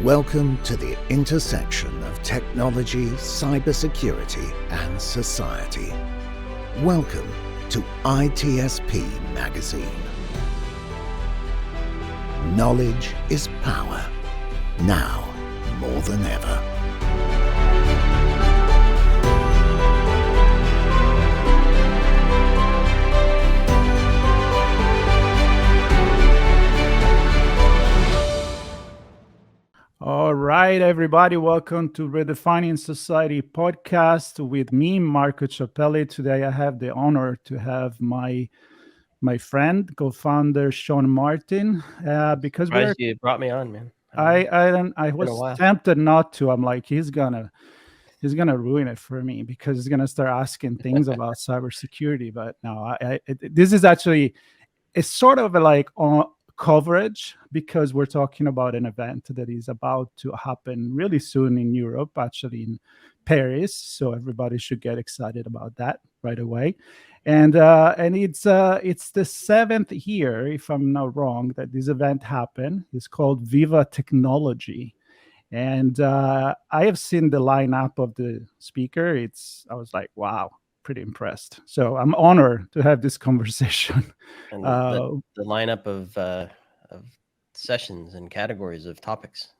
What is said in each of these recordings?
Welcome to the intersection of technology, cybersecurity, and society. Welcome to ITSPmagazine. Knowledge is power, now more than ever. All right, everybody, welcome to Redefining Society podcast with me, Marco Ciappelli. Today I have the honor to have my friend, co-founder Sean Martin. Because you brought me on, man. I was tempted not to. I'm like, he's gonna ruin it for me because he's gonna start asking things about cybersecurity. But no, this is actually it's sort of like coverage because we're talking about an event that is about to happen really soon in Europe, actually in Paris. So everybody should get excited about that right away. And it's the seventh year, if I'm not wrong, that this event happened. It's called Viva Technology. And I have seen the lineup of the speaker. I was like, wow, pretty impressed. So I'm honored to have this conversation. And the lineup of sessions and categories of topics,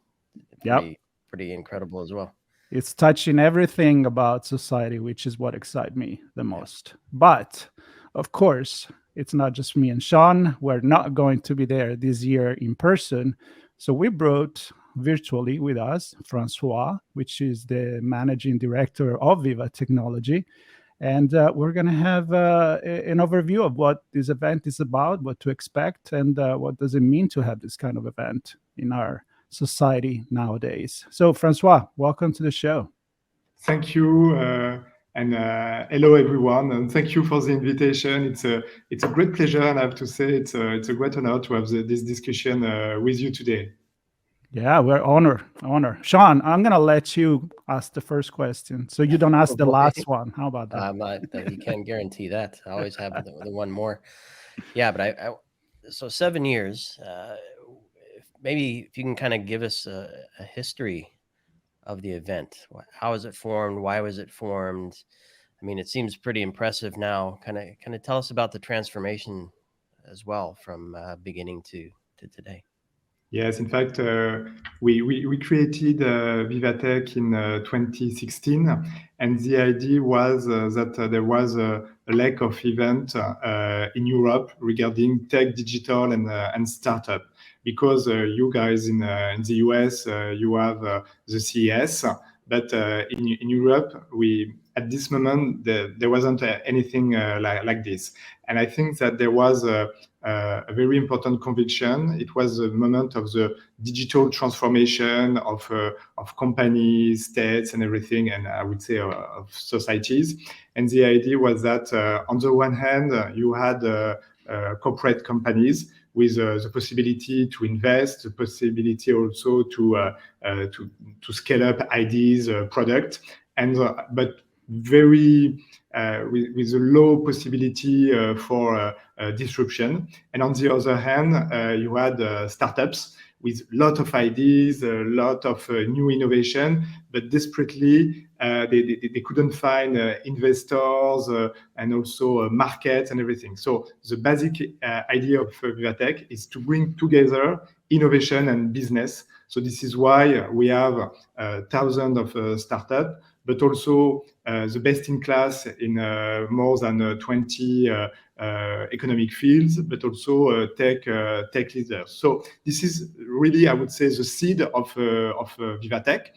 pretty incredible as well. It's touching everything about society, which is what excites me the most. But of course, it's not just me and Sean. We're not going to be there this year in person. So we brought virtually with us François, which is the managing director of Viva Technology. And we're going to have an overview of what this event is about, what to expect, and what does it mean to have this kind of event in our society nowadays. So, François, welcome to the show. Thank you, and hello everyone, and thank you for the invitation. It's a great pleasure, and I have to say it's a great honor to have this discussion with you today. Yeah, we're honored. Sean, I'm going to let you ask the first question so you don't ask the last one. How about that? You can't guarantee that. I always have the one more. Yeah, but so 7 years, maybe if you can kind of give us a history of the event. How was it formed? Why was it formed? I mean, it seems pretty impressive now. Kind of tell us about the transformation as well from beginning to today. Yes, in fact, we created Vivatech in 2016, and the idea was that there was a lack of event in Europe regarding tech, digital, and startup. Because you guys in the US, you have the CES, but in Europe, at this moment there wasn't anything like this. And I think that there was a very important conviction. It was a moment of the digital transformation of companies, states, and everything, and I would say of societies. And the idea was that on the one hand, you had corporate companies with the possibility to invest, the possibility also to scale up ideas, product, and but very with a low possibility for disruption. And on the other hand, you had startups with a lot of ideas, a lot of new innovation, but desperately they couldn't find investors and also markets and everything. So the basic idea of Vivatech is to bring together innovation and business. So this is why we have thousands of startups, but also the best in class in more than 20 economic fields, but also tech leaders. So this is really, I would say, the seed of Vivatech.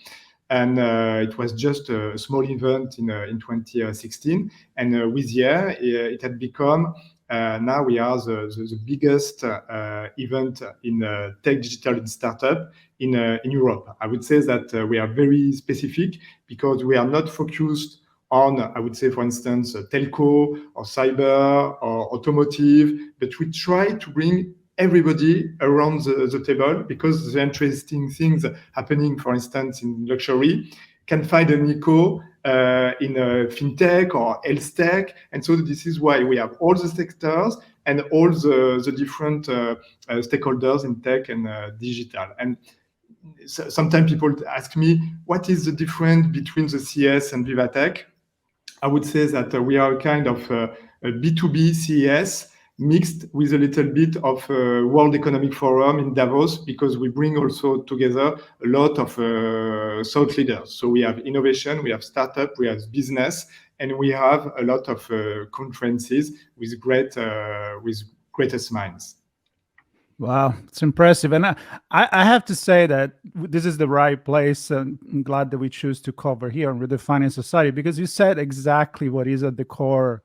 And it was just a small event in 2016. And with year, it had become, now we are the biggest event in tech, digital, and startup in Europe. I would say that we are very specific because we are not focused on, I would say, for instance, telco or cyber or automotive, but we try to bring everybody around the table because the interesting things happening, for instance, in luxury can find an echo in fintech or health tech. And so this is why we have all the sectors and all the different stakeholders in tech and digital. And sometimes people ask me, what is the difference between the CES and Viva Tech? I would say that we are kind of a B2B CES mixed with a little bit of World Economic Forum in Davos, because we bring also together a lot of thought leaders. So we have innovation, we have startup, we have business, and we have a lot of conferences with greatest minds. Wow, it's impressive. And I have to say that this is the right place, and I'm glad that we choose to cover here on Redefining Society, because you said exactly what is at the core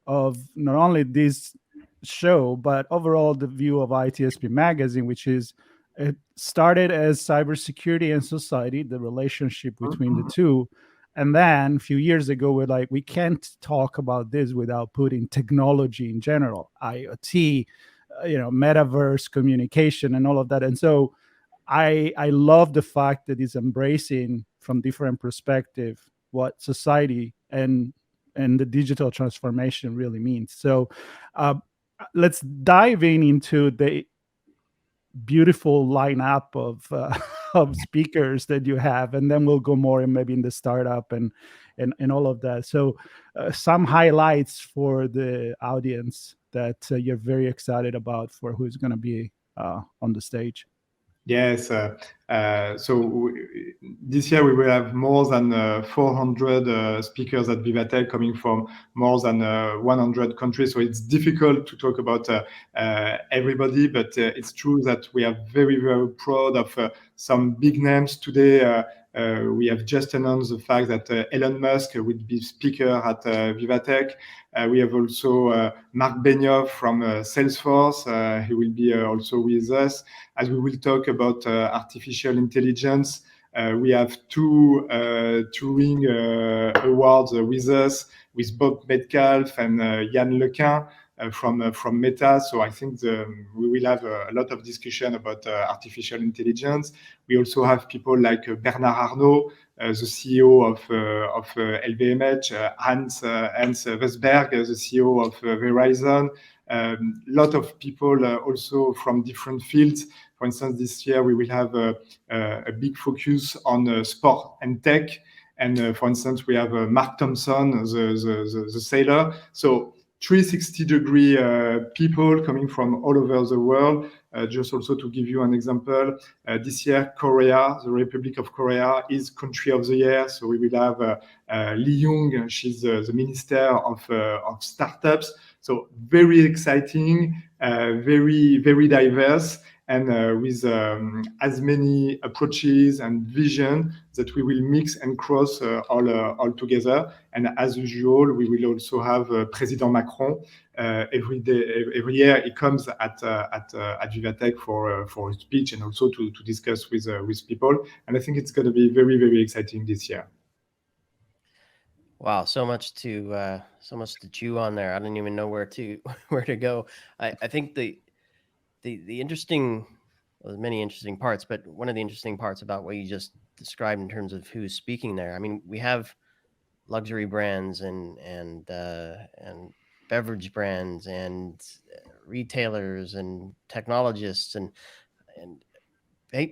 of not only this show, but overall the view of ITSPmagazine, which is it started as cybersecurity and society, the relationship between the two. And then a few years ago, we're like, we can't talk about this without putting technology in general, IoT, metaverse communication and all of that. And so I love the fact that it's embracing from different perspective what society and the digital transformation really means. So let's dive into the beautiful lineup of speakers that you have, and then we'll go more in maybe in the startup and all of that. So some highlights for the audience that you're very excited about for who's going to be on the stage. Yes. So this year we will have more than 400 speakers at Viva Tech coming from more than 100 countries. So it's difficult to talk about everybody, but it's true that we are very, very proud of some big names today. We have just announced the fact that Elon Musk will be speaker at Viva Tech. We have also Mark Benioff from Salesforce. He will be also with us, as we will talk about artificial intelligence. We have two Turing awards with us, with Bob Metcalfe and Yann Lequin from Meta. So I think we will have a lot of discussion about artificial intelligence. We also have people like Bernard Arnault, the CEO of LVMH, Hans Vestberg, the CEO of Verizon. Lot of people also from different fields. For instance, this year we will have a big focus on sport and tech. And for instance, we have Mark Thompson, the sailor. So 360-degree people coming from all over the world. Just also to give you an example, this year Korea, the Republic of Korea, is Country of the Year. So we will have Lee Young. She's the Minister of Startups. So very exciting, very, very diverse, and with as many approaches and vision that we will mix and cross all together. And as usual, we will also have President Macron. Every year he comes at Viva Tech for a speech and also to discuss with people. And I think it's going to be very, very exciting this year. Wow, so much to chew on there. I don't even know where to go. I think the interesting, well, there's many interesting parts, but one of the interesting parts about what you just described in terms of who's speaking there. I mean, we have luxury brands and beverage brands and retailers and technologists and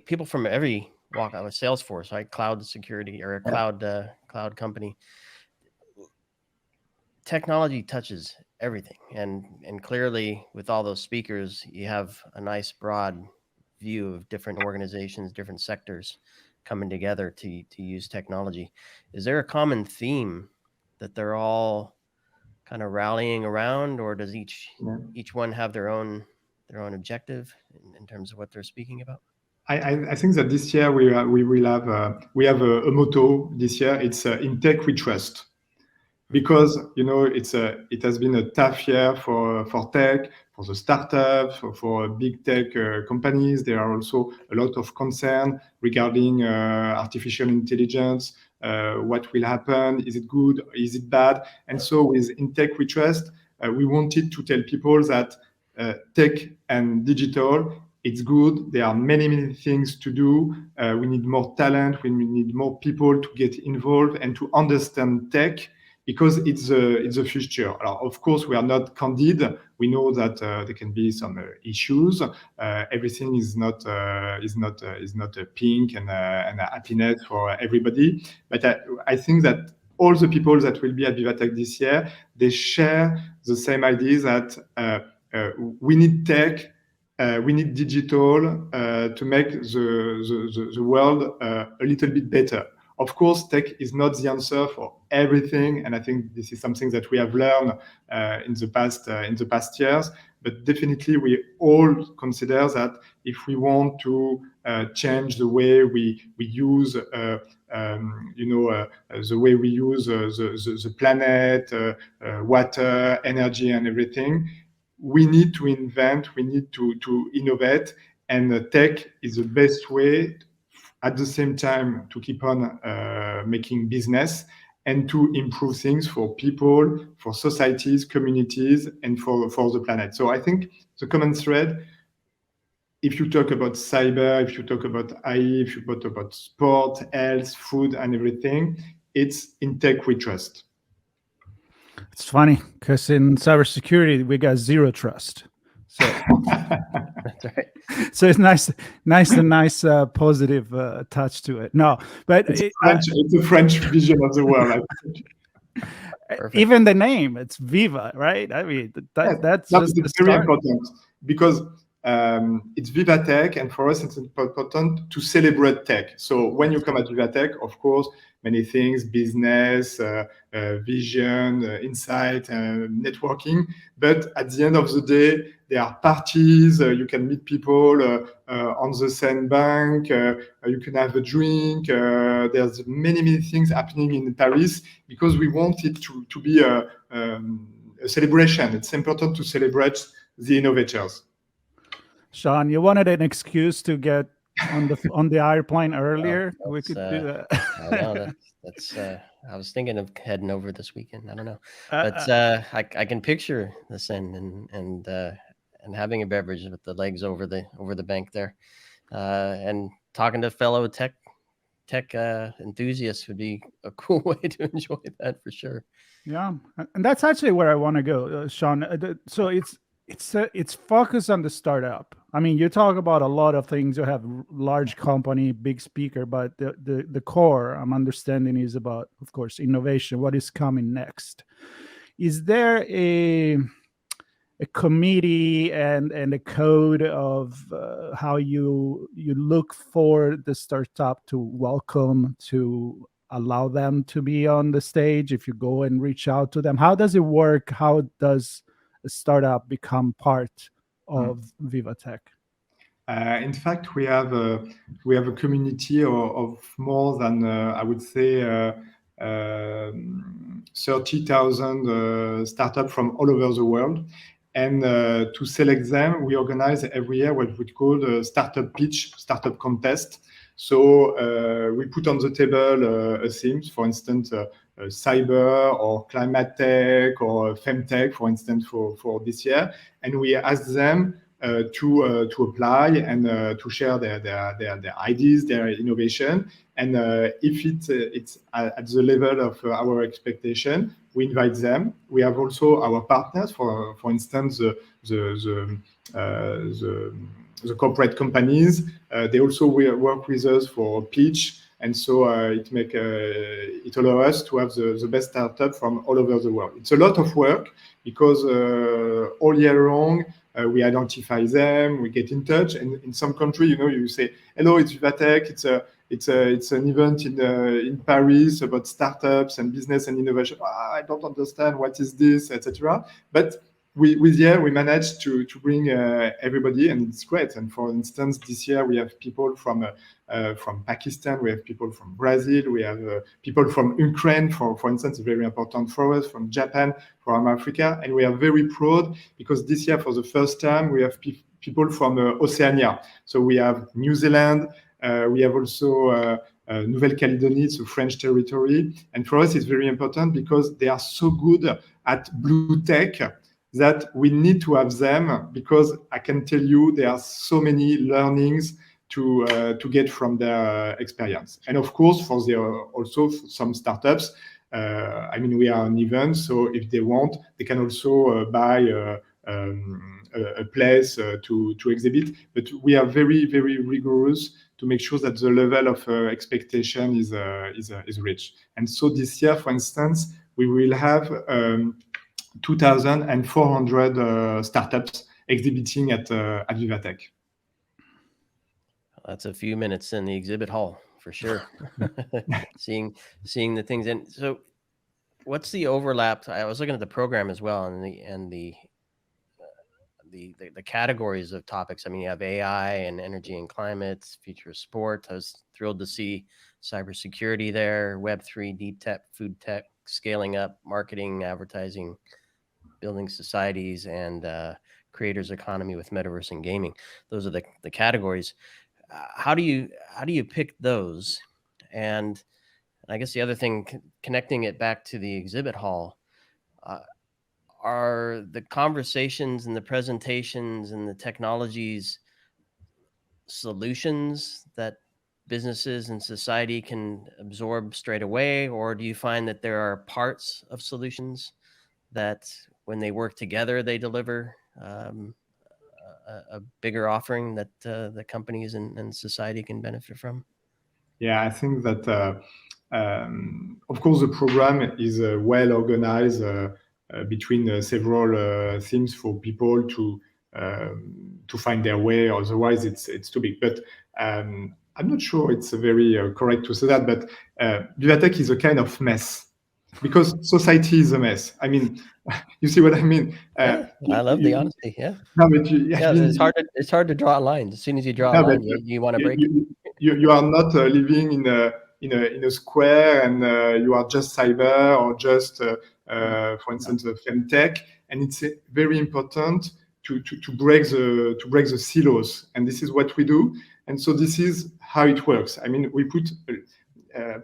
people from every walk. Out of Salesforce, right? Cloud security or a cloud company. Technology touches everything, and clearly with all those speakers, you have a nice broad view of different organizations, different sectors coming together to use technology. Is there a common theme that they're all kind of rallying around, or does each one have their own objective in terms of what they're speaking about? I think that this year we have a motto this year. It's in tech we trust. Because it has been a tough year for tech, for the startups, for big tech companies. There are also a lot of concern regarding artificial intelligence. What will happen? Is it good? Is it bad? And so with In Tech We Trust, we wanted to tell people that tech and digital, it's good. There are many, many things to do. We need more talent. We need more people to get involved and to understand tech because it's the future. Of course, we are not candid. We know that there can be some issues. Everything is not a pink and a happiness for everybody. But I think that all the people that will be at Viva Tech this year, they share the same idea that we need tech, we need digital to make the world a little bit better. Of course, tech is not the answer for everything, and I think this is something that we have learned in the past years. But definitely, we all consider that if we want to change the way we use, the way we use the planet, water, energy, and everything, we need to invent, we need to innovate, and tech is the best way at the same time to keep on making business and to improve things for people, for societies, communities, and for the planet. So I think the common thread, if you talk about cyber, if you talk about IE, if you talk about sport, health, food, and everything, it's in tech we trust. It's funny because in cybersecurity we got zero trust. So That's right. So it's nice, positive touch to it. No, but it's a French vision of the world. I think. Even the name, it's Viva, right? I mean, that's just very important because it's Viva Tech, and for us, it's important to celebrate tech. So when you come at Viva Tech, of course, many things, business, vision, insight, networking. But at the end of the day, there are parties, you can meet people on the same bank, you can have a drink. There's many things happening in Paris because we want it to be a celebration. It's important to celebrate the innovators. Sean, you wanted an excuse to get on the airplane earlier. We could do that. I know that's I was thinking of heading over this weekend. I don't know, but I can picture this and having a beverage with the legs over the bank there, and talking to fellow tech enthusiasts would be a cool way to enjoy that for sure. Yeah, and that's actually where I want to go, Sean. So it's focused on the startup. I mean, you talk about a lot of things. You have large company, big speaker, but the core I'm understanding is about, of course, innovation. What is coming next? Is there a committee and a code of how you look for the startup to welcome, to allow them to be on the stage? If you go and reach out to them, how does it work? How does a startup become part of Viva Tech? In fact, we have a community of more than I would say 30,000 startups from all over the world. And to select them, we organize every year what we call a startup pitch, startup contest. So we put on the table a theme, for instance, cyber or climate tech or femtech, for instance, for this year, and we ask them to apply and to share their ideas, their innovation, and if it's at the level of our expectation, we invite them. We have also our partners, for instance, the corporate companies. They also work with us for pitch. And so it allows us to have the best startup from all over the world. It's a lot of work because all year long, we identify them, we get in touch. And in some country, you say, hello, it's Viva Tech. It's an event in Paris about startups and business and innovation. I don't understand what is this, etc. But we managed to bring everybody, and it's great. And for instance, this year we have people from Pakistan, we have people from Brazil, we have people from Ukraine, for instance, very important for us, from Japan, from Africa, and we are very proud because this year, for the first time, we have people from Oceania. So we have New Zealand, we have also Nouvelle-Calédonie, so French territory, and for us it's very important because they are so good at blue tech that we need to have them, because I can tell you there are so many learnings to get from their experience. And of course, for also some startups, I mean, we are an event, so if they want, they can also buy a place to exhibit. But we are very, very rigorous to make sure that the level of expectation is reached. And so this year, for instance, we will have 2,400 startups exhibiting at Viva Tech. That's a few minutes in the exhibit hall for sure. seeing the things. And so what's the overlap? I was looking at the program as well, and the categories of topics. I mean, you have AI and energy and climate, future of sport. I was thrilled to see cybersecurity there, Web3, deep tech, food tech, scaling up, marketing, advertising, building societies, and creators economy with metaverse and gaming. Those are the categories. How do you pick those? And I guess the other thing, connecting it back to the exhibit hall, are the conversations and the presentations and the technologies solutions that businesses and society can absorb straight away? Or do you find that there are parts of solutions that when they work together, they deliver a bigger offering that the companies and society can benefit from? Yeah, I think that, of course, the program is well organized between several themes for people to find their way. Otherwise, it's too big. But I'm not sure it's very correct to say that. But Viva Tech is a kind of mess because society is a mess. I mean, you see what I mean? Yeah, I love the honesty. Yeah. No, but it's hard to draw a line. As soon as you draw a line, you want to break it. You are not living in a square, and you are just cyber or just, for instance, femtech, and it's very important to break the silos, and this is what we do. And so this is how it works. I mean, we put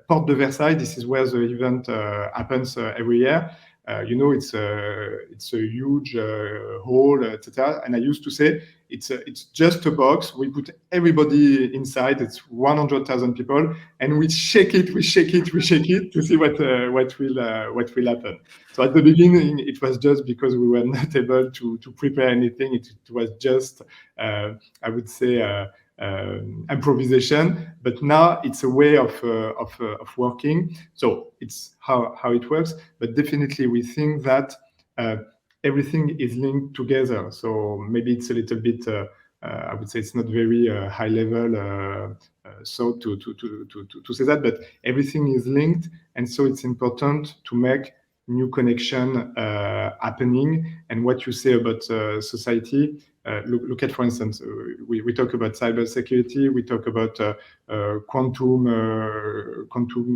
Porte de Versailles. This is where the event happens every year. You know, it's a huge hall, etc. And I used to say it's just a box. We put everybody inside. It's 100,000 people, and we shake it to see what will happen. So at the beginning, it was just because we were not able to prepare anything. It was just, I would say, improvisation. But now it's a way of working. So it's how it works. But definitely, we think that everything is linked together. So maybe it's a little bit, I would say it's not very high level so to say that, but everything is linked. And so it's important to make new connection happening. And what you say about society, look at, for instance, we talk about cybersecurity, we talk about quantum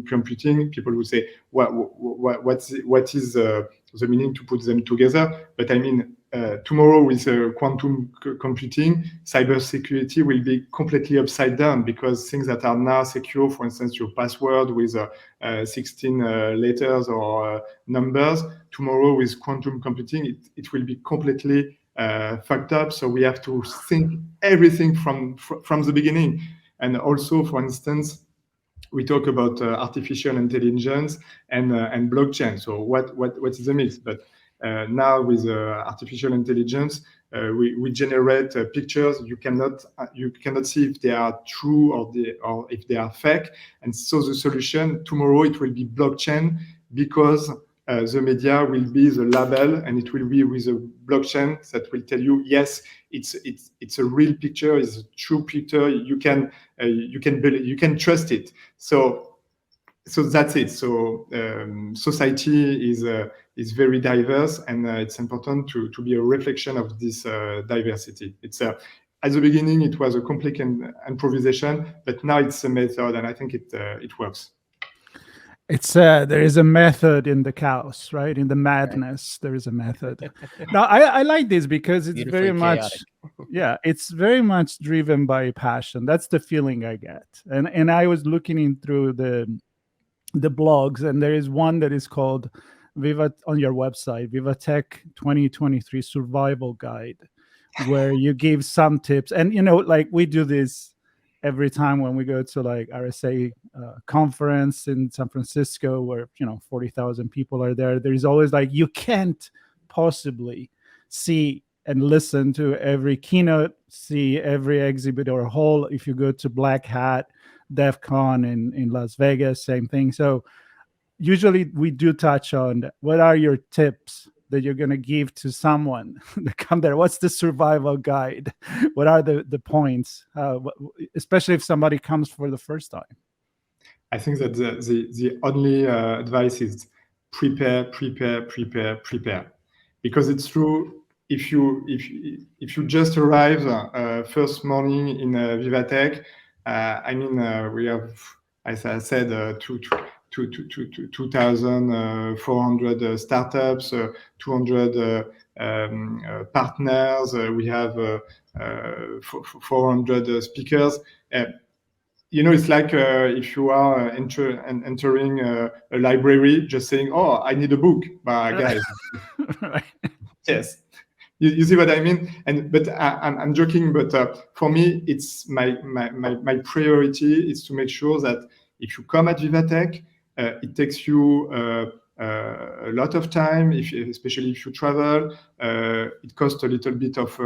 computing. People will say, what is the meaning to put them together? But I mean, tomorrow with quantum computing, cybersecurity will be completely upside down, because things that are now secure, for instance, your password with 16 letters or numbers, tomorrow with quantum computing, it will be completely fucked up. So we have to think everything from the beginning. And also, for instance, we talk about artificial intelligence and blockchain. So what is the mix? But now with artificial intelligence, we generate pictures. You cannot see if they are true or if they are fake. And so the solution tomorrow, it will be blockchain, because the media will be the label, and it will be with a blockchain that will tell you, yes, it's a real picture, it's a true picture. You can believe, you can trust it. So that's it. So society is very diverse, and it's important to be a reflection of this diversity. It's at the beginning it was a complete improvisation, but now it's a method, and I think it works. It's there is a method in the chaos, right? In the madness, there is a method. Now, I like this because it's very much, yeah, it's very much driven by passion. That's the feeling I get. And I was looking through the blogs, and there is one that is called Viva on your website, Viva Tech 2023 Survival Guide, where you give some tips. And like we do this every time when we go to like RSA conference in San Francisco, where 40,000 people are there, there's always like, you can't possibly see and listen to every keynote, see every exhibit or hall. If you go to Black Hat, DEF CON in Las Vegas, same thing. So usually we do touch on what are your tips that you're going to give to someone to come there. What's the survival guide? What are the points, especially if somebody comes for the first time? I think that the only advice is prepare, because it's true. If you just arrive first morning in Vivatech, we have, as I said, 2,400 startups, 200 partners. We have 400 speakers. It's like if you are entering a library, just saying, "Oh, I need a book," guys. Right. Yes. You see what I mean? But I'm joking. But for me, it's my priority is to make sure that if you come at Vivatech, it takes you a lot of time, especially if you travel. It costs a little bit of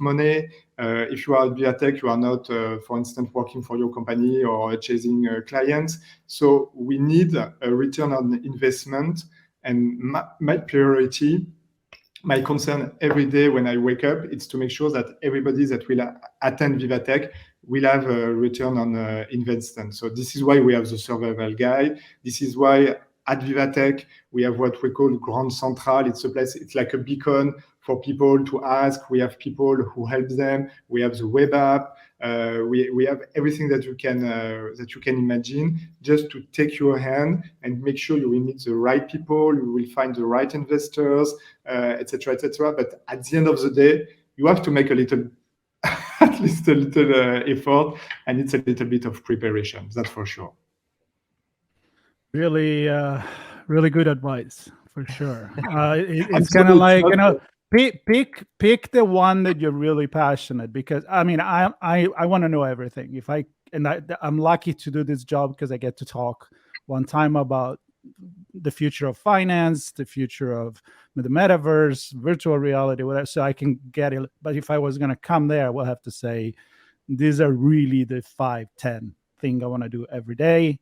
money. If you are at Vivatech, you are not, for instance, working for your company or chasing clients. So we need a return on investment. And my priority, my concern every day when I wake up, it's to make sure that everybody that will attend Vivatech will have a return on investment. So this is why we have the survival guide. This is why at Vivatech, we have what we call Grand Central. It's a place, it's like a beacon for people to ask. We have people who help them. We have the web app. We have everything that you can imagine, just to take your hand and make sure you will meet the right people, you will find the right investors, etc., etc. But at the end of the day, you have to make a little, at least a little effort, and it's a little bit of preparation. That's for sure. Really, really good advice for sure. It's kind of like pick the one that you're really passionate, because I want to know everything. I'm lucky to do this job because I get to talk one time about the future of finance, the future of the metaverse, virtual reality, whatever. So I can get it. But if I was going to come there, I will have to say these are really the 5-10 thing I want to do every day.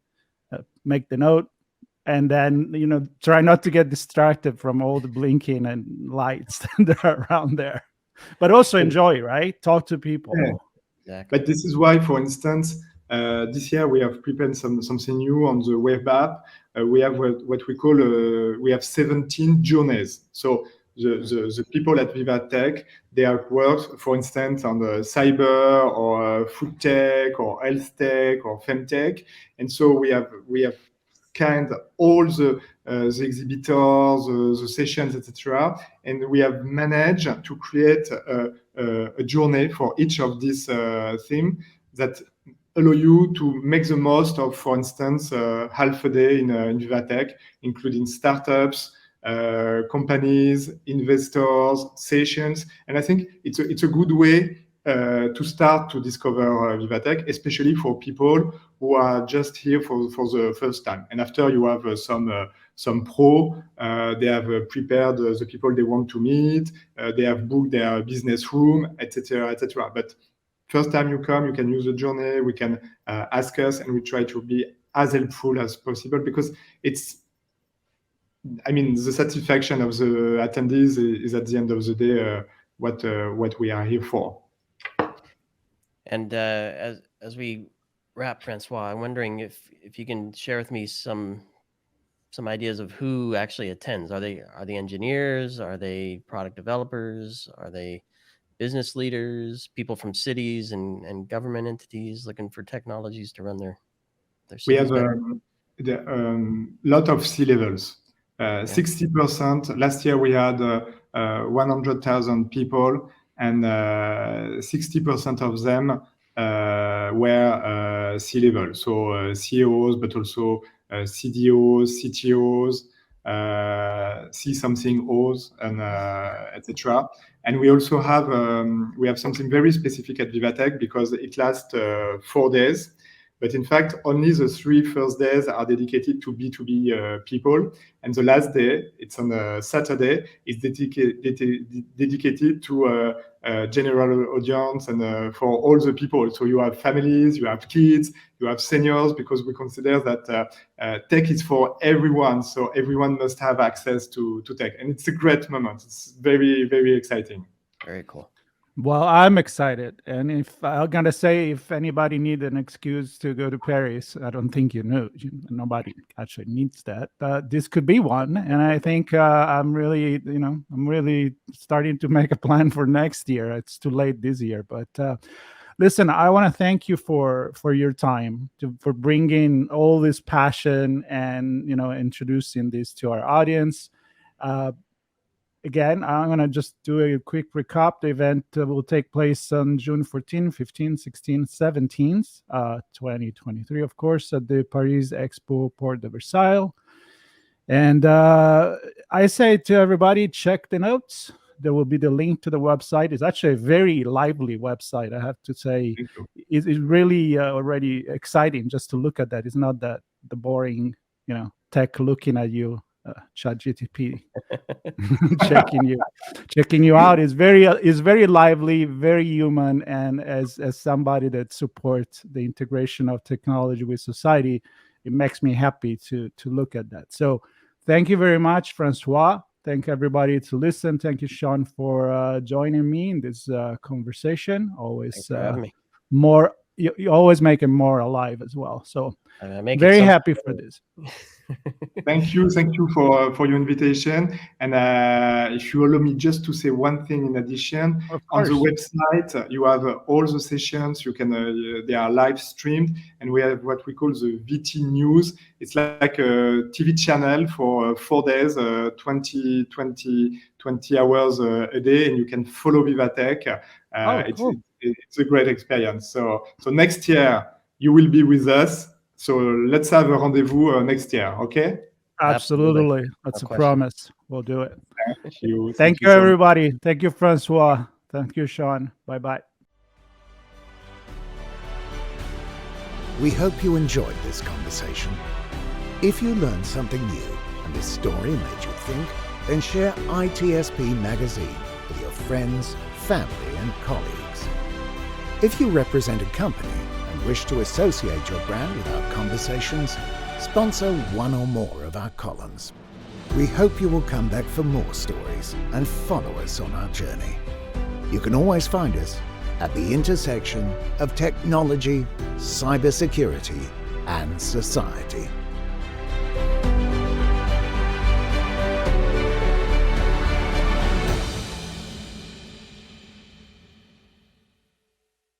Make the note. And then, try not to get distracted from all the blinking and lights that are around there. But also enjoy, right? Talk to people. Yeah. Exactly. But this is why, for instance, this year we have prepared something new on the web app. We have what we call, we have 17 journeys. So the people at Vivatech, they have worked, for instance, on the cyber or food tech or health tech or femtech. And so we have kind of all the exhibitors, the sessions, etc. And we have managed to create a journey for each of these themes that allow you to make the most of, for instance, half a day in Vivatech, including startups, companies, investors, sessions. And I think it's a good way to start to discover Vivatech, especially for people who are just here for the first time. And after you have some pro, they have prepared the people they want to meet, they have booked their business room, etc., etc. But first time you come, you can use the journey, we can ask us, and we try to be as helpful as possible, because the satisfaction of the attendees is at the end of the day what we are here for. And as we wrap, François, I'm wondering if you can share with me some ideas of who actually attends. Are they engineers? Are they product developers? Are they business leaders? People from cities and government entities looking for technologies to run their we have a lot of C-levels. 60%. Last year we had 100,000 people, and 60% of them were C-level. So CEOs, but also CDOs, CTOs, see something old and etc. And we also have something very specific at Viva Tech because it lasts 4 days. But in fact, only the 3 first days are dedicated to B2B people. And the last day, it's on a Saturday, is dedicated to general audience and for all the people. So you have families, you have kids, you have seniors, because we consider that tech is for everyone. So everyone must have access to tech. And it's a great moment. It's very, very exciting. Very cool. Well, I'm excited. And if I'm going to say, if anybody needs an excuse to go to Paris, I don't think nobody actually needs that. This could be one. And I think I'm really starting to make a plan for next year. It's too late this year. But listen, I want to thank you for your time, for bringing all this passion and, introducing this to our audience. Again, I'm going to just do a quick recap. The event will take place on June 14, 15, 16, 17, 2023, of course, at the Paris Expo Porte de Versailles. And I say to everybody, check the notes. There will be the link to the website. It's actually a very lively website, I have to say. It's really already exciting just to look at that. It's not the boring, tech looking at you. ChatGPT checking you out is very lively, very human, and as somebody that supports the integration of technology with society, it makes me happy to look at that. So thank you very much, François. Thank everybody to listen. Thank you, Sean, for joining me in this conversation. Always more. You always make it more alive as well. So very happy for this. Thank you for your invitation. And if you allow me just to say one thing in addition, on the website you have all the sessions. You can they are live streamed, and we have what we call the VT News. It's like a TV channel for 4 days, 20 hours a day, and you can follow Viva Tech. Cool. It's a great experience. So next year you will be with us. So let's have a rendezvous next year, okay? Absolutely. That's a promise. We'll do it. Thank you. Thank you, everybody. Thank you, François. Thank you, Sean. Bye-bye. We hope you enjoyed this conversation. If you learned something new and this story made you think, then share ITSPmagazine with your friends, family, and colleagues. If you represent a company and wish to associate your brand with our conversations, sponsor one or more of our columns. We hope you will come back for more stories and follow us on our journey. You can always find us at the intersection of technology, cybersecurity, and society.